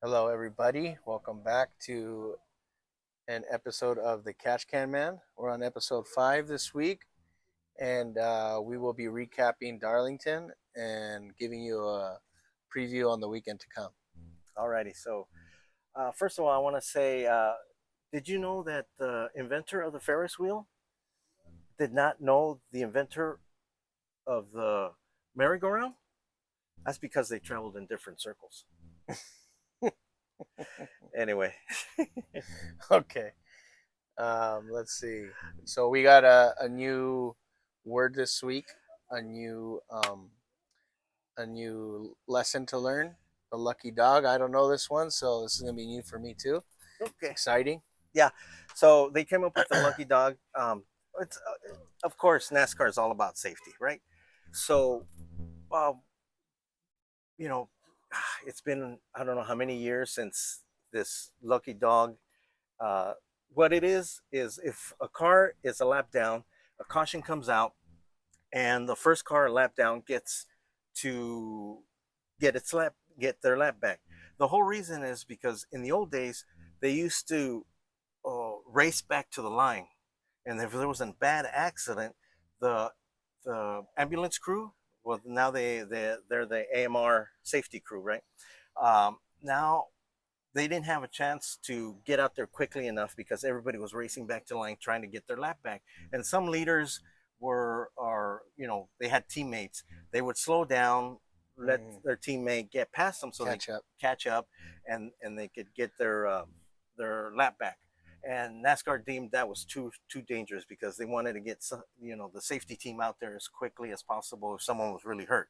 Hello, everybody. Welcome back to an episode of the Catch Can Man. We're on episode 5 this week, and we will be recapping Darlington and giving you a preview on the weekend to come. Alrighty, so first of all, I want to say, did you know that the inventor of the Ferris wheel did not know the inventor of the merry-go-round? That's because they traveled in different circles. Anyway, Okay, let's see. So we got a new word this week, a new a new lesson to learn. The lucky dog. I don't know this one, so this is gonna be new for me too. okay, Exciting. yeah. So they came up with the lucky dog. It's of course NASCAR is all about safety, right? So, um, you know, it's been I don't know how many years since this lucky dog. Uh, what it is if a car is a lap down, a caution comes out, and the first car a lap down gets to get their lap back. The whole reason is because in the old days they used to race back to the line, and if there was a bad accident, the ambulance crew, well now they're the AMR safety crew, right? Now they didn't have a chance to get out there quickly enough because everybody was racing back to the line trying to get their lap back. And some leaders they had teammates. They would slow down, let their teammate get past them so they Catch up. catch up, and they could get their lap back. And NASCAR deemed that was too dangerous because they wanted to get the safety team out there as quickly as possible if someone was really hurt.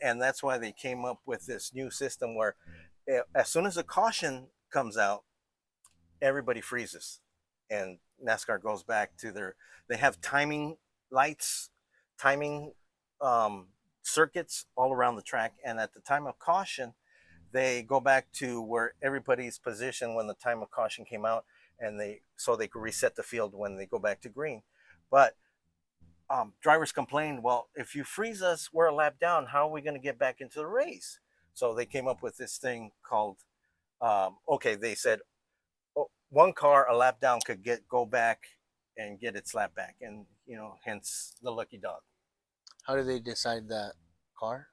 And that's why they came up with this new system where as soon as a caution comes out, everybody freezes, and NASCAR goes back to they have timing lights, timing circuits all around the track, and at the time of caution, they go back to where everybody's positioned when the time of caution came out, and they could reset the field when they go back to green. But drivers complained, well, if you freeze us, we're a lap down. How are we going to get back into the race? So they came up with this thing called, okay, they said, oh, one car a lap down could go back and get its lap back, and hence the lucky dog. How do they decide that car?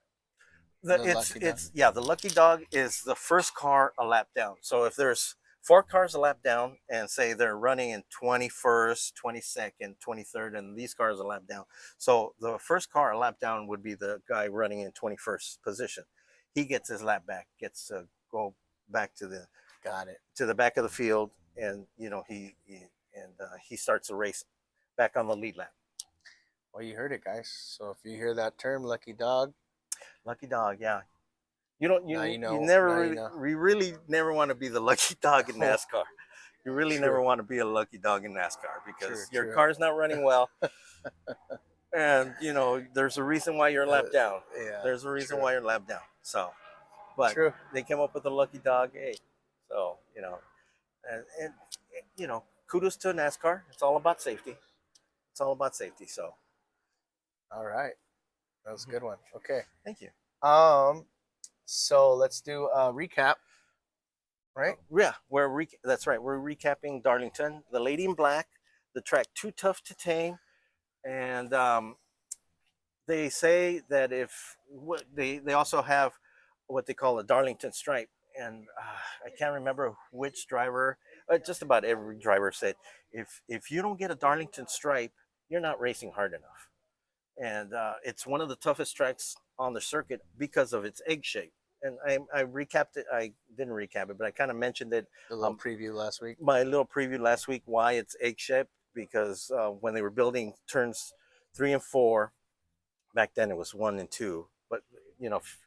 The, The it's lucky dog. it's yeah, the lucky dog is the first car a lap down. So if there's four cars a lap down, and say they're running in 21st, 22nd, 23rd, and these cars a lap down, so the first car a lap down would be the guy running in 21st position. He gets his lap back, gets to go back Got it. to the back of the field, and he starts the race back on the lead lap. Well, you heard it, guys. So if you hear that term, lucky dog, Lucky dog, yeah. You don't now you you you know. never Now you really know. we really never want to be the lucky dog in NASCAR. You really True. never want to be a lucky dog in NASCAR True. because your True. car's not running well, and there's a reason why you're Uh, lap down. yeah. There's a reason True. why you're lap down. So, but True. they came up with a lucky dog. Hey, so and kudos to NASCAR. It's all about safety. It's all about safety. So, All right. That was a good one. Okay. thank you. Um. So let's do a recap. Right. Yeah, that's right. We're recapping Darlington, the Lady in Black, the track Too Tough to Tame, and they say that if they also have what they call a Darlington stripe, and I can't remember which driver. Just about every driver said if you don't get a Darlington stripe, you're not racing hard enough, and it's one of the toughest tracks on the circuit because of its egg shape. And I recapped it. I didn't recap it, but I kind of mentioned it. The little preview last week. My little preview last week why it's egg shaped, because when they were building turns 3 and 4, back then it was 1 and 2, but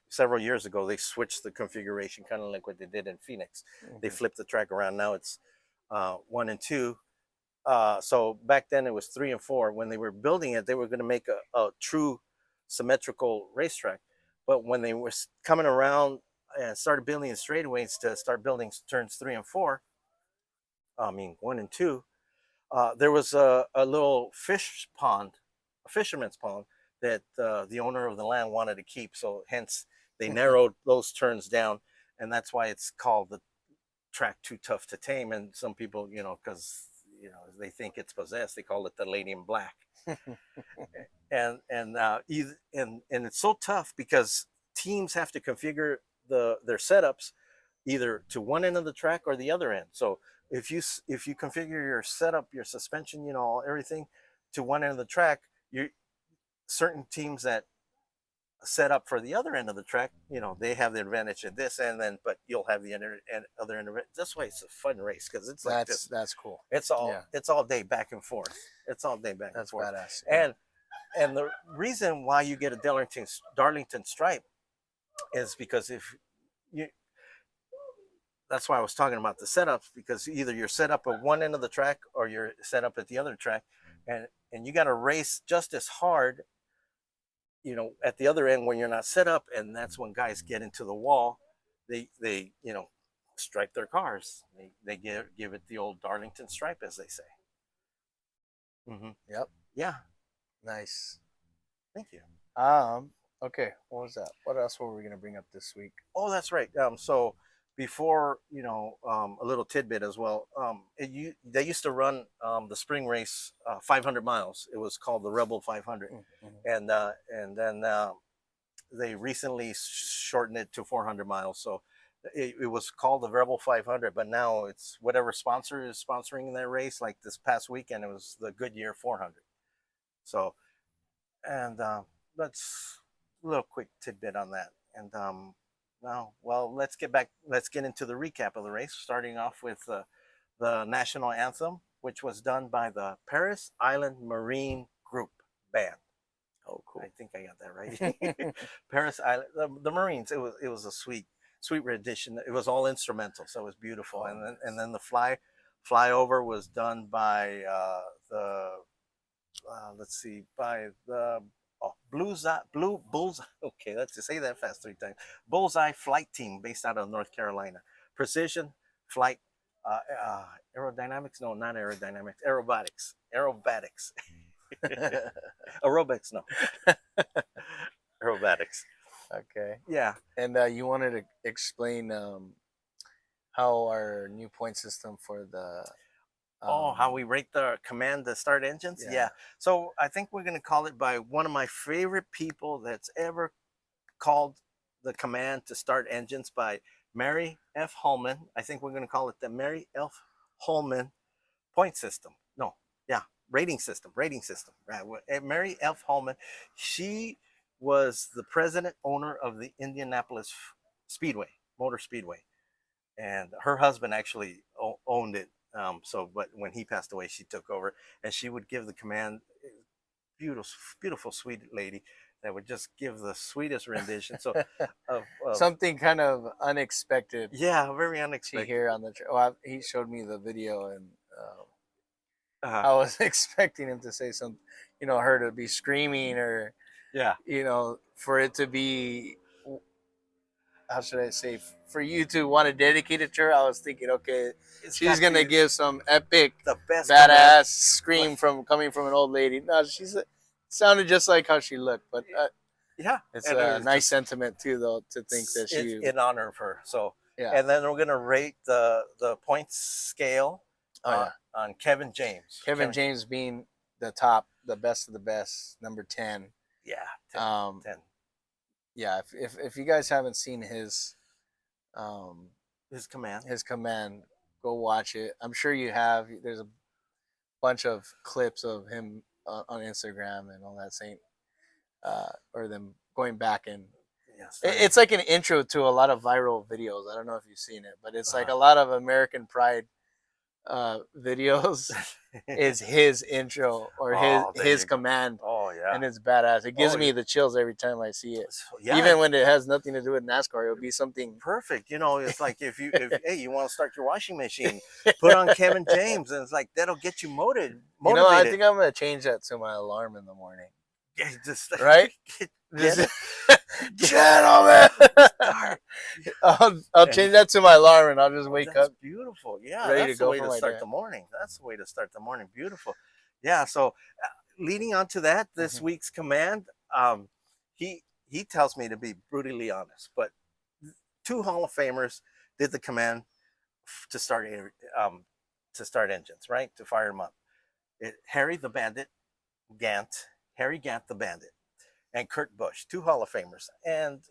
several years ago they switched the configuration, kind of like what they did in Phoenix. They flipped the track around. Now it's 1 and 2. So back then it was 3 and 4. When they were building it, they were going to make a true symmetrical racetrack. But when they were coming around and started building straightaways to start building turns 3 and 4, I mean 1 and 2, there was a little fish pond, a fisherman's pond that the owner of the land wanted to keep. So hence they narrowed those turns down. and that's why it's called the track Too Tough to Tame. And some people, because they think it's possessed, they call it the Lady in Black. And it's so tough because teams have to configure their setups either to one end of the track or the other end. So if you configure your setup, your suspension, everything to one end of the track, you certain teams that set up for the other end of the track, they have the advantage at this end, then but you'll have the other end of it. That's why it's a fun race, because it's like this. That's cool. It's all Yeah, it's all day back and forth. It's all day back and that's forth. badass. Yeah. And the reason why you get a Darlington stripe is because if you that's why I was talking about the setups, because either you're set up at one end of the track or you're set up at the other track, and you got to race just as hard, at the other end when you're not set up, and that's when guys get into the wall. They stripe their cars. They give it the old Darlington stripe, as they say. Yep. Yeah. Nice. Thank you. Okay. What was that? What else were we gonna bring up this week? Oh, that's right. So before, a little tidbit as well. They used to run the spring race 500 miles. It was called the Rebel 500, and then they recently shortened it to 400 miles. So it was called the Rebel 500, but now it's whatever sponsor is sponsoring that race. Like this past weekend, it was the Goodyear 400. So, and that's a little quick tidbit on that. And now, well, let's get back. Let's get into the recap of the race, starting off with the national anthem, which was done by the Paris Island Marine Group Band. Oh, cool. I think I got that right. Paris Island, the Marines. It was a sweet rendition. It was all instrumental, so it was beautiful. And then the flyover was done by the let's see, by the Blue Bullseye. Okay, let's say that fast 3 times. Bullseye Flight Team, based out of North Carolina. Precision Flight Aerodynamics. No, not aerodynamics. Aerobatics. Aerobics. No. Aerobatics. Okay. Yeah. And you wanted to explain how our new point system for the how we rate the command to start engines? Yeah. So I think we're going to call it by one of my favorite people that's ever called the command to start engines, by Mary F. Holman. I think we're going to call it the Mary F. Holman point system. No, yeah, rating system. Right. Mary F. Holman, she was the president owner of the Indianapolis Motor Speedway, and her husband actually owned it. But when he passed away, she took over, and she would give the command. Beautiful, sweet lady that would just give the sweetest rendition. So, of something kind of unexpected. Yeah, very unexpected. To hear on the he showed me the video, and I was expecting him to say something, her to be screaming, or for it to be, how should I say, for you to want to dedicate it to her. I was thinking, okay, she's gonna give some epic, the best badass scream coming from an old lady. No, sounded just like how she looked, but it's a nice sentiment too, though, to think that she in honor of her. So and then we're gonna rate the points scale on Kevin James. Kevin James being the top, the best of the best, number 10. Yeah, 10. Yeah, if you guys haven't seen his command, go watch it. I'm sure you have. There's a bunch of clips of him on Instagram and all that, saying or them going back, and it's like an intro to a lot of viral videos. I don't know if you've seen it, but it's like a lot of American Pride videos is his intro or his command. Oh yeah, and it's badass. It gives me the chills every time I see it. Even when it has nothing to do with NASCAR, it'll be something perfect. It's like if hey, you want to start your washing machine, put on Kevin James, and it's like that'll get you motivated. I think I'm gonna change that to my alarm in the morning. Yeah, just right. Gentlemen, I'll change that to my alarm, and I'll just wake up. Beautiful, yeah. Ready that's to go the way to start the morning. That's the way to start the morning. Beautiful, yeah. So, leading on to that, this week's command, he tells me to be brutally honest, but two Hall of Famers did the command to start um, to start engines, right? To fire them up. Harry the Bandit Gant, Harry Gant the Bandit, and Kurt Busch, two Hall of Famers. And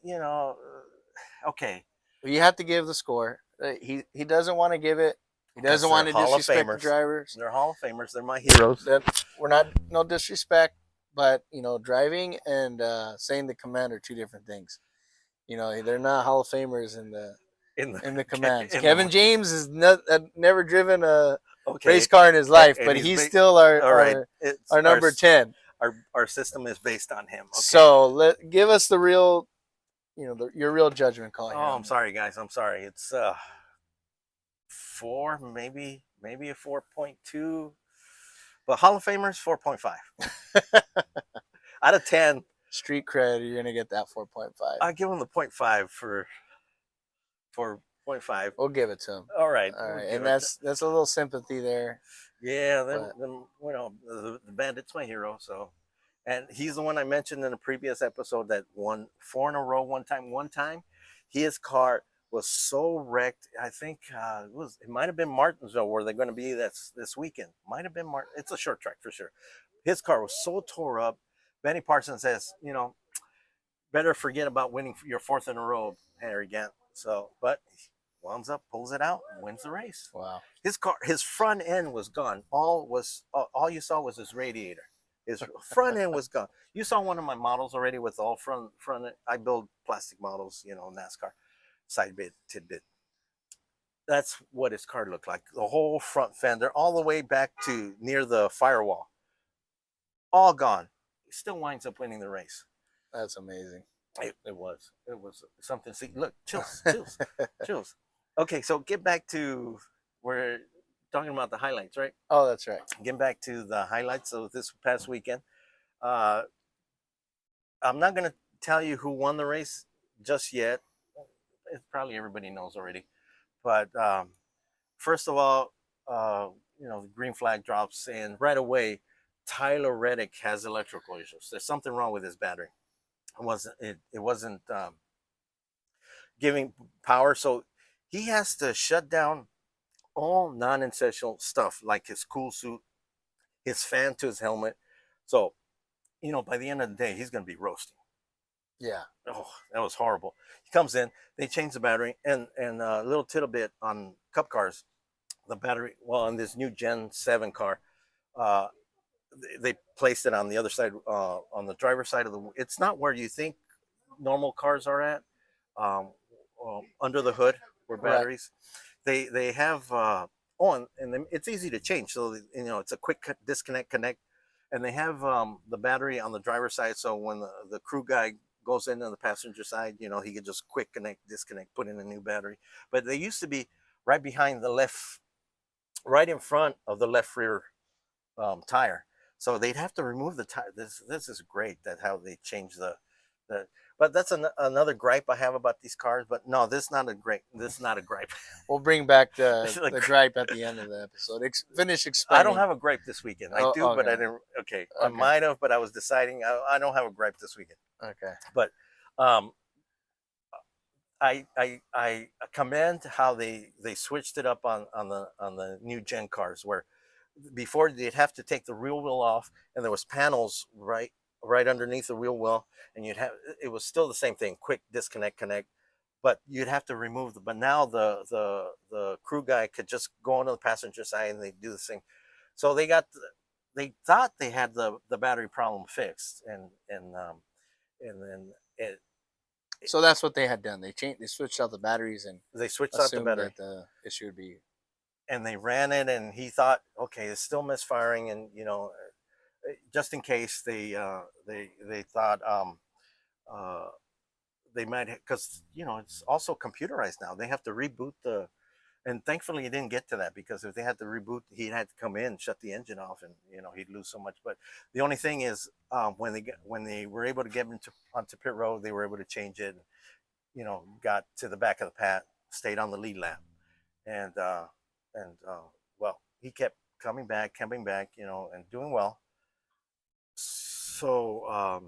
okay, You have to give the score. He doesn't want to give it. He because doesn't they're want to Hall of disrespect the Famers. drivers. They're Hall of Famers. They're my heroes. That we're not no disrespect, but driving and saying the command are two different things. They're not Hall of Famers In the in the commands. in Kevin the James has never driven a race okay, car in his life, and but he's he's still our all right. our, It's our number 10. our system is based on him. Okay. So give us the real, your real judgment call here Oh, on I'm sorry, guys. I'm sorry. It's 4, maybe a 4.2. But Hall of Famers 4.5 out of 10. street cred. You're gonna get that 4.5. I give him the 0.5 for 0.5. We'll give it to him. All right, All we'll right, give and it that's a little sympathy there. yeah. But The Bandit's my hero. So, and he's the one I mentioned in a previous episode that won 4 in a row one time. One time, his car was so wrecked. I think it might have been Martinsville where they're going to be this weekend. Might have been Martin. It's a short track for sure. His car was so tore up. Benny Parsons says, better forget about winning your 4th in a row, Harry Gant. So, but winds up, pulls it out, and wins the race. wow, His front end was gone. All you saw was his radiator. His front end was gone. You saw one of my models already with all front. I build plastic models, NASCAR side bit tidbit. That's what his car looked like. The whole front fender, all the way back to near the firewall, all gone. He still winds up winning the race. that's amazing. It was something. See, look, chills. Okay, so get back to we're talking about the highlights, right? Oh, that's right. Get back to the highlights of this past weekend. Uh, I'm not going to tell you who won the race just yet. It's probably everybody knows already. But first of all, the green flag drops, and right away, Tyler Reddick has electrical issues. There's something wrong with his battery. It wasn't giving power, so he has to shut down all non-essential stuff like his cool suit, his fan to his helmet. So, by the end of the day, he's going to be roasting. Yeah. Oh, that was horrible. He comes in, they change the battery, and a little tittle bit on Cup cars, the battery. Well, on this new Gen 7 car, uh, they placed it on the other side, on the driver's side of the. It's not where you think normal cars are at, um, under the hood where Right. batteries. They have on, and it's easy to change. So it's a quick disconnect, connect, and they have the battery on the driver's side. So when the crew guy goes in on the passenger side, he could just quick connect, disconnect, put in a new battery. But they used to be right behind the left, right in front of the left rear tire. So they'd have to remove the tire. This is great that how they change the. But that's another gripe I have about these cars. But no, this is not a gripe. This is not a gripe. We'll bring back the Like, gripe at the end of the episode. Finish I explaining. don't have a gripe this weekend. I Oh, do, but I okay. didn't. Okay, I Okay. might have, but I was deciding. I don't have a gripe this weekend. Okay. But um, I commend how they switched it up on the new gen cars where before they'd have to take the rear wheel off and there was panels right underneath the rear wheel, and it was still the same thing, quick disconnect, connect, but you'd have to remove but now the crew guy could just go onto the passenger side and they do the same. So they thought they had the battery problem fixed, and then So that's what they had done. They switched out the batteries and they switched out the assumed battery. that the issue would be. And they ran it, and he thought, okay, it's still misfiring, and just in case they thought uh, they might, because it's also computerized now. They have to reboot and thankfully he didn't get to that, because if they had to reboot, he'd had to come in, shut the engine off, and he'd lose so much. But the only thing is, when they were able to get onto pit road, they were able to change it. Got to the back of the pad, stayed on the lead lap, and well, he kept coming back, and doing well. So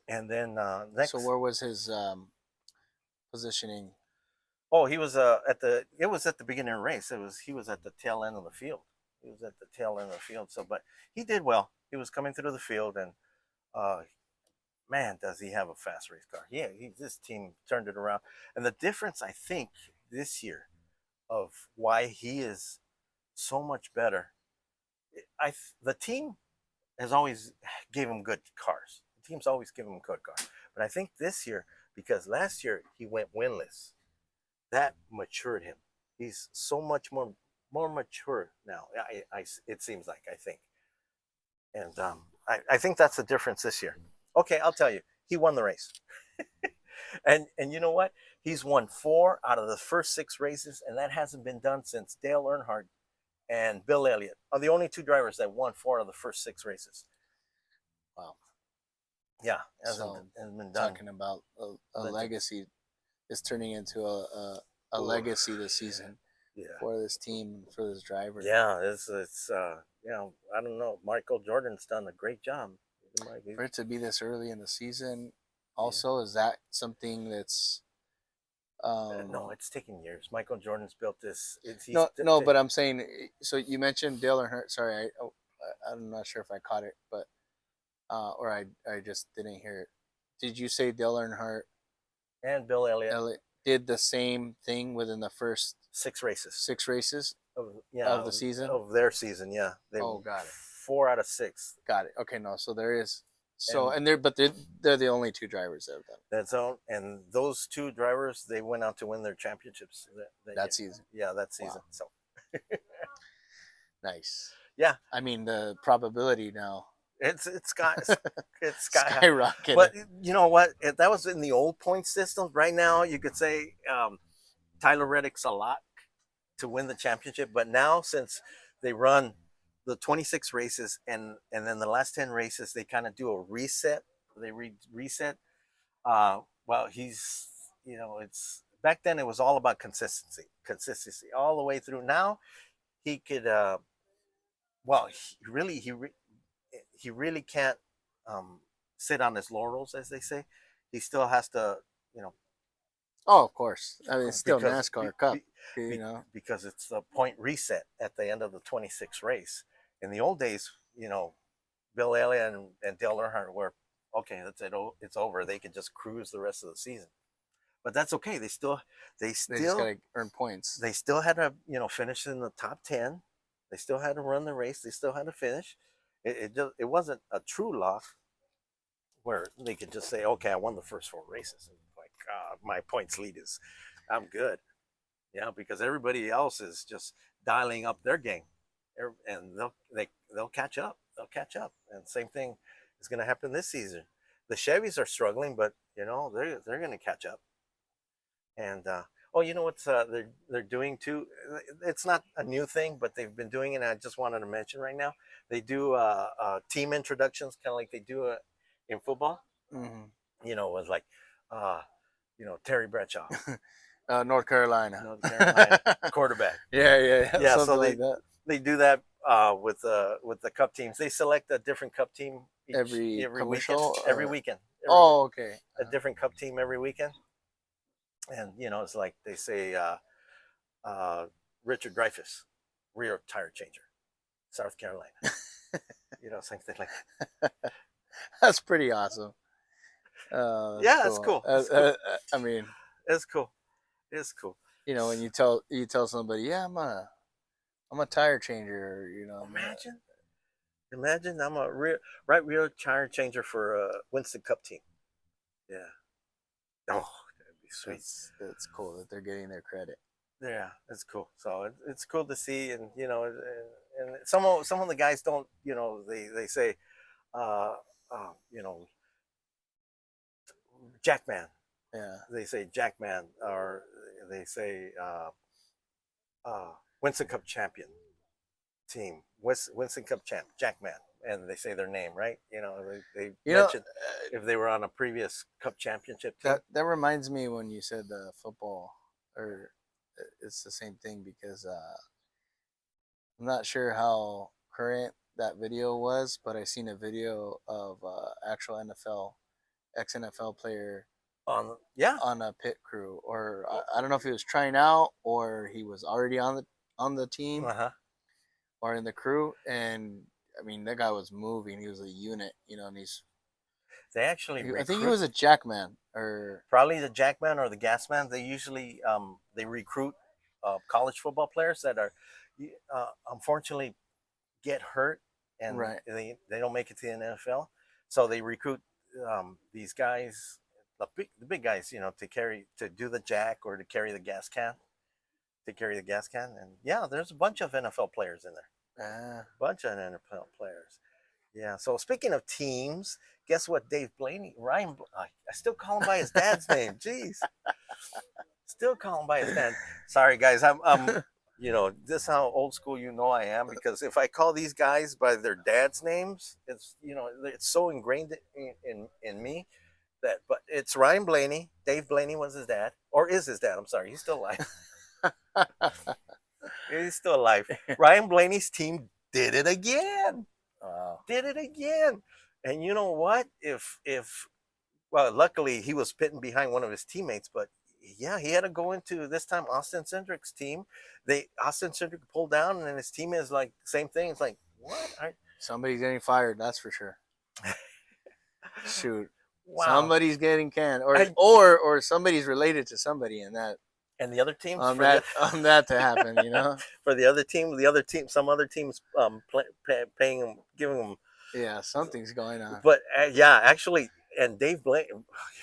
and then next, So where was his positioning? Oh, he was at the. It was at the beginning of the race. He was at the tail end of the field. He was at the tail end of the field. So, but he did well. He was coming through the field, and uh, man, does he have a fast race car? Yeah, this team turned it around. And the difference, I think, this year of why he is so much better, the team has always gave him good cars. The team's always given him good cars. But I think this year, because last year he went winless, that matured him. He's so much more mature now. It seems like I think, and I think that's the difference this year. Okay, I'll tell you, he won the race, and you know what? He's won 4 out of the first 6 races, and that hasn't been done since Dale Earnhardt and Bill Elliott are the only 2 drivers that won 4 out of the first 6 races. Wow. Yeah, So hasn't been done. talking about a legacy is turning into a legacy this season Yeah, for this team, for this driver. yeah. It's you know, I don't know. Michael Jordan's done a great job. For it to be this early in the season, Yeah. also, is that something that's No, it's taken years. Michael Jordan's built this. no, but I'm saying, so you mentioned Dale Earnhardt. Sorry, I'm not sure if I caught it, but or I just didn't hear it. Did you say Dale Earnhardt and Bill Elliott did the same thing within the first 6 races 6 races yeah of the season? of their season. Yeah, they Oh, got it. 4 out of 6. Got it. Okay, no, so there is so And they're the only 2 drivers that have done that's all. And those 2 drivers, they went out to win their championships that season. Yeah, that season. Wow. So Nice. yeah, I mean, the probability now it's got it's sky high. skyrocketed. But you know what? That was in the old point system. Right now, you could say Tyler Reddick's a lot to win the championship. But now, since they run the 26 races and then the last 10 races, they kind of do a reset. They reset. Well, he's it's back then it was all about consistency all the way through. Now he could. Well, he really can't sit on his laurels, as they say. He still has to, you know, Oh, of course. I mean, it's still because NASCAR Cup, you know. because it's the point reset at the end of the 26 race. In the old days, Bill Elliott and Dale Earnhardt were okay. That's it. It's over. They could just cruise the rest of the season, but that's okay. They They just still gotta earn points. they still had to finish in the top 10. They still had to run the race. They still had to finish. It wasn't a true loss where they could just say, okay, I won the first 4 races. And like, my points lead is, I'm good. Yeah, because everybody else is just dialing up their game, and they'll catch up. They'll catch up, and same thing is going to happen this season. The Chevys are struggling, but they're going to catch up. And oh, you know what they're doing too? It's not a new thing, but they've been doing it. And I just wanted to mention right now. They do team introductions, kind of like they do in football. Mm-hmm. It was like, Terry Bradshaw, North Carolina. North Carolina quarterback. Yeah. So Something like that. they do that with the Cup teams. They select a different Cup team Every weekend. Every weekend. Oh, okay. A different Cup team every weekend. And it's like they say, Richard Dreyfuss, rear tire changer, South Carolina. Something like that. That's pretty awesome. Yeah, it's cool. I mean, it's cool. It's cool. When you tell somebody, yeah, I'm a tire changer. Imagine I'm a rear tire changer for a Winston Cup team. Yeah. Oh, that'd be sweet. It's cool that they're getting their credit. Yeah, it's cool. So it's cool to see, and and some of the guys don't, they say, uh, you know, Jackman. Yeah. They say Jackman, or they say Winston Cup champion team, Winston Cup champ, Jackman, and they say their name, right? They mentioned if they were on a previous Cup championship team. That reminds me when you said football, or it's the same thing because I'm not sure how current that video was, but I seen a video of actual NFL, ex NFL player Yeah. on a pit crew, or I don't know if he was trying out or he was already on the team Uh-huh. or in the crew. And I mean, that guy was moving. He was a unit, you know, and They actually I think he recruit was a jackman or probably the jackman or the gasman. They usually they recruit college football players that are unfortunately get hurt and right. they don't make it to the NFL. So they recruit these guys, the big guys, you know, to do the jack or to carry the gas can, And yeah, there's a bunch of NFL players in there, Ah, bunch of NFL players. Yeah. So speaking of teams, guess what? Dave Blaney, I still call him by his dad's name. Jeez, still call him by his dad. Sorry, guys. You know, this is how old school you know I am because if I call these guys by their dad's names, it's you know it's so ingrained in me that. But it's Ryan Blaney. Dave Blaney was his dad, or is his dad? I'm sorry, he's still alive. He's still alive. Ryan Blaney's team did it again. wow. Did it again. And you know what? If well, luckily he was pitting behind one of his teammates, but yeah, he had to go into this time Austin Cindric's team. Austin Cindric pulled down, and his team is like same thing. It's like what? Somebody's getting fired, that's for sure. Shoot. Wow. Somebody's getting canned, I, or somebody's related to somebody in that and the other teams on that on that to happen, you know. for the other team, some other teams paying him, giving him. Yeah, something's going on. But yeah, actually, and Dave Blaney,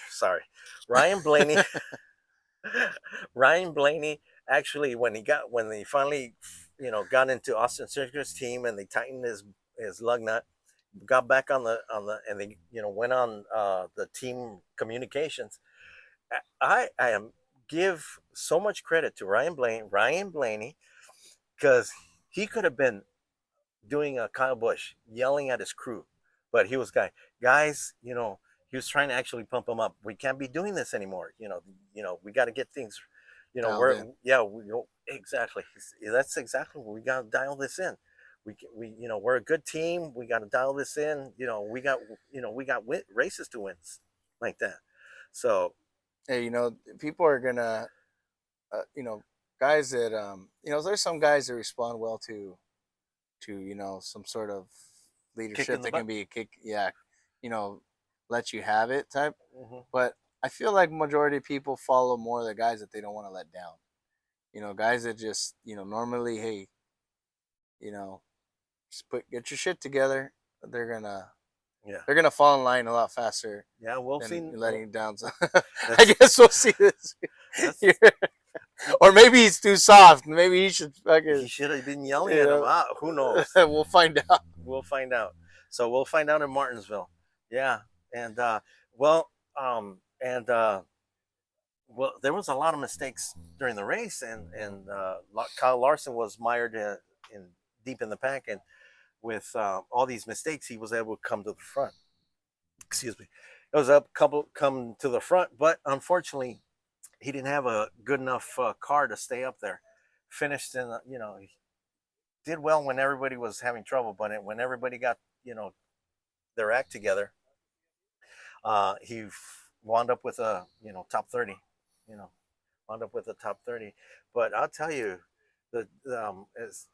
sorry, Ryan Blaney, Ryan Blaney actually when they finally got into Austin Circus team and they tightened his lug nut, got back on the and they went on the team communications. I am give so much credit to Ryan Blaney because he could have been doing a Kyle Busch yelling at his crew, but he was guys, he was trying to actually pump them up. We can't be doing this anymore. We got to get things, Dialed we're in. yeah, exactly. That's exactly what we got to dial this in. We're a good team. We got to dial this in. We got races to win like that. So Hey, people are gonna, guys that there's some guys that respond well to some sort of kick leadership in the that butt. can be a kick, yeah, you know, let you have it type. Hmm. But I feel like majority of people follow more the guys that they don't want to let down. Guys that just normally, hey, you know, just get your shit together. They're gonna Yeah, they're gonna fall in line a lot faster yeah. We'll than see. letting it down. So I That's guess we'll see this year. that's Or maybe he's too soft. Maybe he should he fucking, should have been yelling you at him. know. Who knows? We'll find out. We'll find out. So we'll find out in Martinsville. Yeah, and well, and well, there was a lot of mistakes during the race, and Kyle Larson was mired in deep in the pack, and with all these mistakes, he was able to come to the front. Excuse me. It was up couple come to the front, but unfortunately, he didn't have a good enough car to stay up there. Finished in, he did well when everybody was having trouble, but when everybody got their act together, he wound up with a top 30. You know, wound up with a top 30. But I'll tell you, the is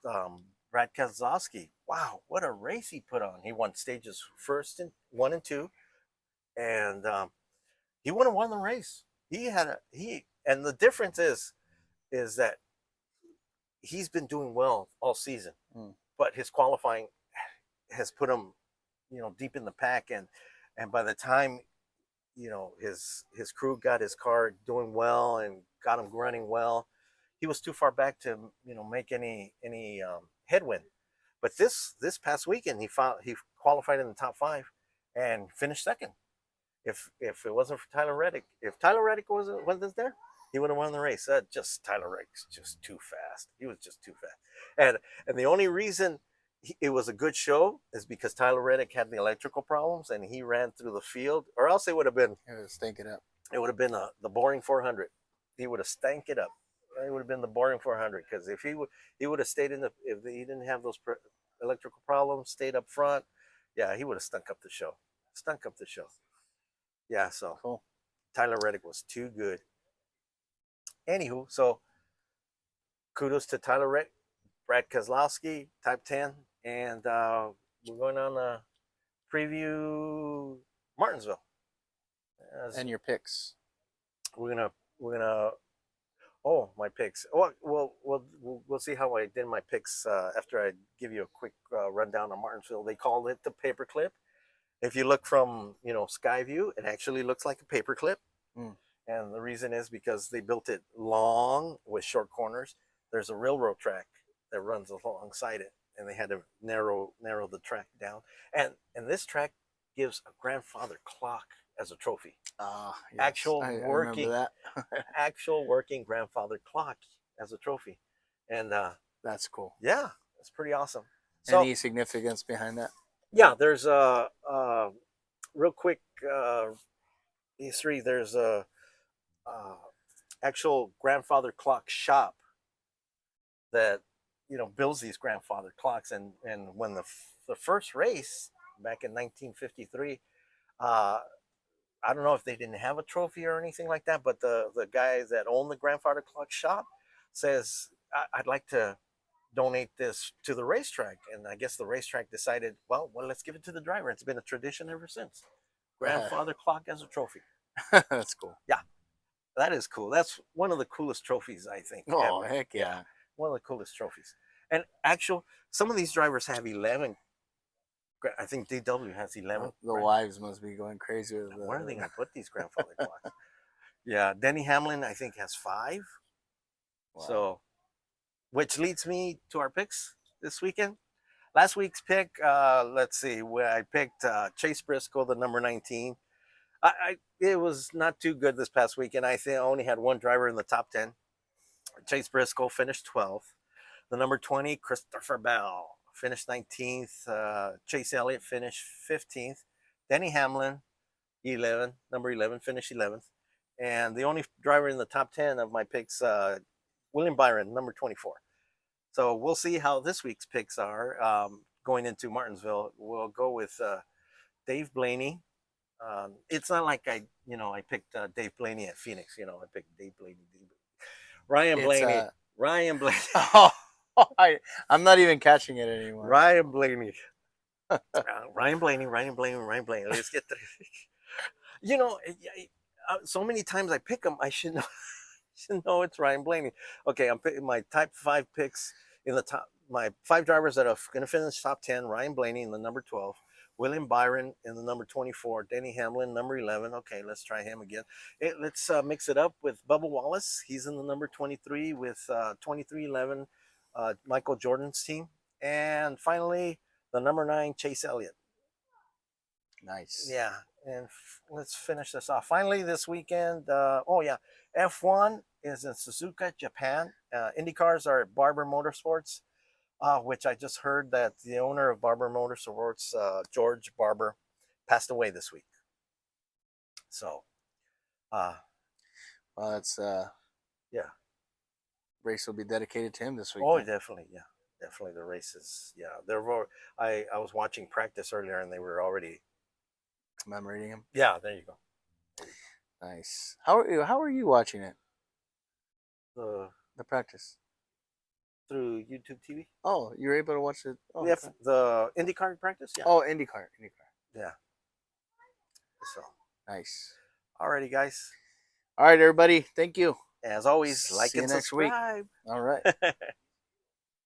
Brad Keselowski. Wow, what a race he put on! He won stages first and one and two, and he would have won the race. And the difference is that he's been doing well all season, Mm. but his qualifying has put him, deep in the pack, and by the time his crew got his car doing well and got him running well, he was too far back to make any headwind. But this past weekend he qualified in the top five and finished second. If it wasn't for Tyler Reddick, if Tyler Reddick wasn't there, he would have won the race. Just Tyler Reddick's just too fast. He was just too fast, and the only reason it was a good show is because Tyler Reddick had the electrical problems and he ran through the field, or else It was thinking up. it would have been the boring 400. He would have stank it up. It would have been the boring 400 because if he would have stayed if he didn't have those electrical problems, stayed up front, yeah, he would have stunk up the show. Stunk up the show. Yeah, so Cool. Tyler Reddick was too good. Anywho, so kudos to Tyler Reddick, Brad Keselowski, Type 10, and we're going on a preview Martinsville. And your picks. We're gonna. Oh, my picks. Oh, we'll see how I did my picks after I give you a quick rundown on Martinsville. They called it the paperclip. If you look from Skyview, it actually looks like a paperclip. Mm. And the reason is because they built it long with short corners. There's a railroad track that runs alongside it, and they had to narrow the track down. And this track gives a grandfather clock as a trophy. Yes. Actual I working, remember that. actual working grandfather clock as a trophy, and That's cool. yeah, it's pretty awesome. So Any significance behind that? yeah, there's a real quick history. There's a actual grandfather clock shop that builds these grandfather clocks, and when the first race back in 1953, I don't know if they didn't have a trophy or anything like that, but the guy that owned the grandfather clock shop says, I'd like to donate this to the racetrack. And I guess the racetrack decided, well, let's give it to the driver. It's been a tradition ever since. Grandfather clock as a trophy. That's cool. Yeah, that is cool. That's one of the coolest trophies, I think. Oh, ever. heck yeah. One of the coolest trophies. And some of these drivers have 11. I think DW has 11. The wives must be going crazy with Where are they going to put these grandfather clocks? Yeah, Denny Hamlin, I think, has 5. Wow. So, which leads me to our picks this weekend. Last week's pick, let's see, where I picked Chase Briscoe, the number 19. It was not too good this past weekend. I think I only had one driver in the top 10. Chase Briscoe finished 12th. The number 20, Christopher Bell, finished 19th. Chase Elliott finished 15th. Denny Hamlin, number 11, finished 11th. And the only driver in the top 10 of my picks, William Byron, number 24. So we'll see how this week's picks are going into Martinsville. We'll go with Dave Blaney. It's not like I picked Dave Blaney at Phoenix. I picked Dave Blaney. Ryan Blaney. Ryan Blaney. I'm not even catching it anymore. Ryan Blaney. Ryan Blaney. Let's get there. So many times I pick him, I should know it's Ryan Blaney. Okay, I'm picking my top 5 picks in the top. My 5 drivers that are going to finish top 10. Ryan Blaney in the number 12. William Byron in the number 24. Denny Hamlin, number 11. Okay, let's try him again. Let's mix it up with Bubba Wallace. He's in the number 23 with 2311, Michael Jordan's team. And finally, the number 9, Chase Elliott. Nice. Yeah, and let's finish this off. Finally, this weekend, F1 is in Suzuka, Japan. IndyCars are at Barber Motorsports. Which I just heard that the owner of Barber Motorsports, George Barber, passed away this week. So, well, that's yeah. Race will be dedicated to him this week. Oh, definitely, yeah, definitely the races. Yeah, I was watching practice earlier, and they were already commemorating him. Yeah, there you go. Nice. How are you watching it? The practice. Through YouTube TV. Oh, you're able to watch it? Oh, yeah, okay. The IndyCar practice? Yeah. Oh, IndyCar. Yeah. So. Nice. Alrighty, guys. All right, everybody. Thank you. As always, like and subscribe. All right.